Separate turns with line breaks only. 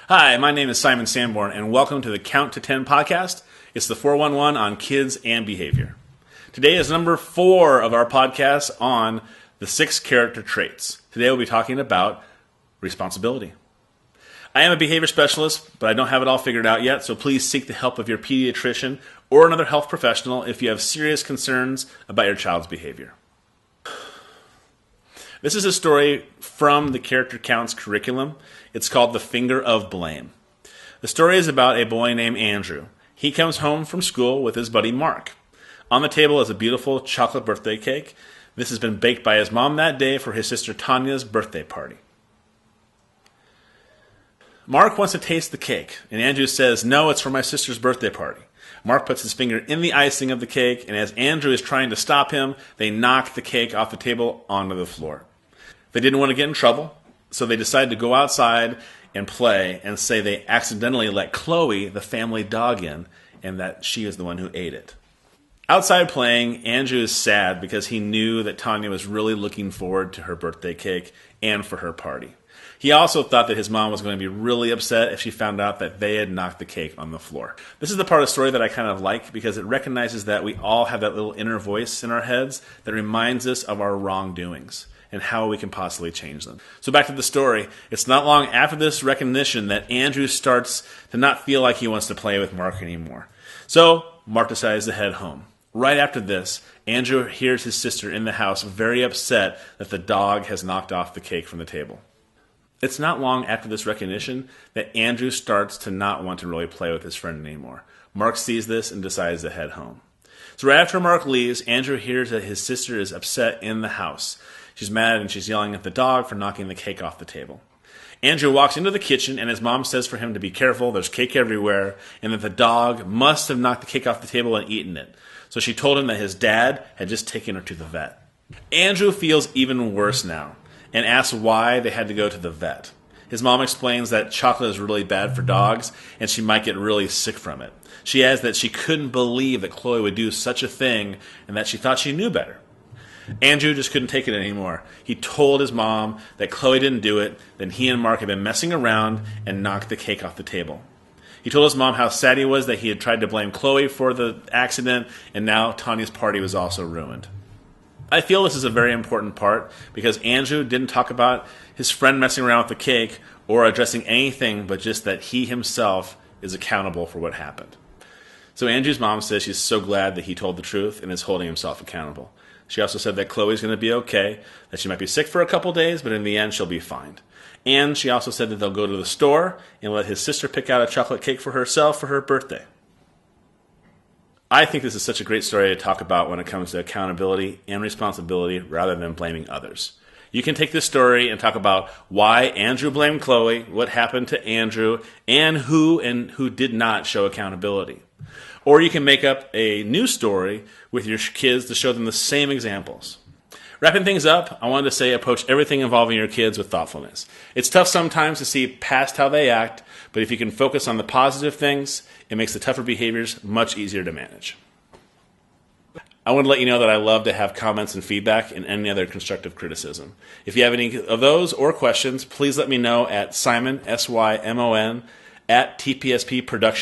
Hi, my name is Simon Sanborn, and welcome to the Count to 10 podcast. It's the 411 on kids and behavior. Today is number 4 of our podcast on the 6 character traits. Today we'll be talking about responsibility. I am a behavior specialist, but I don't have it all figured out yet, so please seek the help of your pediatrician or another health professional if you have serious concerns about your child's behavior. This is a story from the Character Counts curriculum. It's called The Finger of Blame. The story is about a boy named Andrew. He comes home from school with his buddy Mark. On the table is a beautiful chocolate birthday cake. This has been baked by his mom that day for his sister Tanya's birthday party. Mark wants to taste the cake, and Andrew says, "No, it's for my sister's birthday party." Mark puts his finger in the icing of the cake, and as Andrew is trying to stop him, they knock the cake off the table onto the floor. They didn't want to get in trouble, so they decided to go outside and play and say they accidentally let Chloe, the family dog, in, and that she is the one who ate it. Outside playing, Andrew is sad because he knew that Tanya was really looking forward to her birthday cake and for her party. He also thought that his mom was going to be really upset if she found out that they had knocked the cake on the floor. This is the part of the story that I kind of like because it recognizes that we all have that little inner voice in our heads that reminds us of our wrongdoings and how we can possibly change them. So back to the story. It's not long after this recognition that Andrew starts to not feel like he wants to play with Mark anymore. So Mark decides to head home. Right after this, Andrew hears his sister in the house very upset that the dog has knocked off the cake from the table. It's not long after this recognition that Andrew starts to not want to really play with his friend anymore. Mark sees this and decides to head home. So right after Mark leaves, Andrew hears that his sister is upset in the house. She's mad and she's yelling at the dog for knocking the cake off the table. Andrew walks into the kitchen and his mom says for him to be careful, there's cake everywhere, and that the dog must have knocked the cake off the table and eaten it. So she told him that his dad had just taken her to the vet. Andrew feels even worse now and asks why they had to go to the vet. His mom explains that chocolate is really bad for dogs and she might get really sick from it. She adds that she couldn't believe that Chloe would do such a thing and that she thought she knew better. Andrew just couldn't take it anymore. He told his mom that Chloe didn't do it, then he and Mark had been messing around and knocked the cake off the table. He told his mom how sad he was that he had tried to blame Chloe for the accident and now Tanya's party was also ruined. I feel this is a very important part because Andrew didn't talk about his friend messing around with the cake or addressing anything but just that he himself is accountable for what happened. So Andrew's mom says she's so glad that he told the truth and is holding himself accountable. She also said that Chloe's going to be okay, that she might be sick for a couple days, but in the end she'll be fine. And she also said that they'll go to the store and let his sister pick out a chocolate cake for herself for her birthday. I think this is such a great story to talk about when it comes to accountability and responsibility rather than blaming others. You can take this story and talk about why Andrew blamed Chloe, what happened to Andrew, and who did not show accountability. Or you can make up a new story with your kids to show them the same examples. Wrapping things up, I wanted to say approach everything involving your kids with thoughtfulness. It's tough sometimes to see past how they act, but if you can focus on the positive things, it makes the tougher behaviors much easier to manage. I want to let you know that I love to have comments and feedback and any other constructive criticism. If you have any of those or questions, please let me know at Simon, S-Y-M-O-N, at TPSP Production.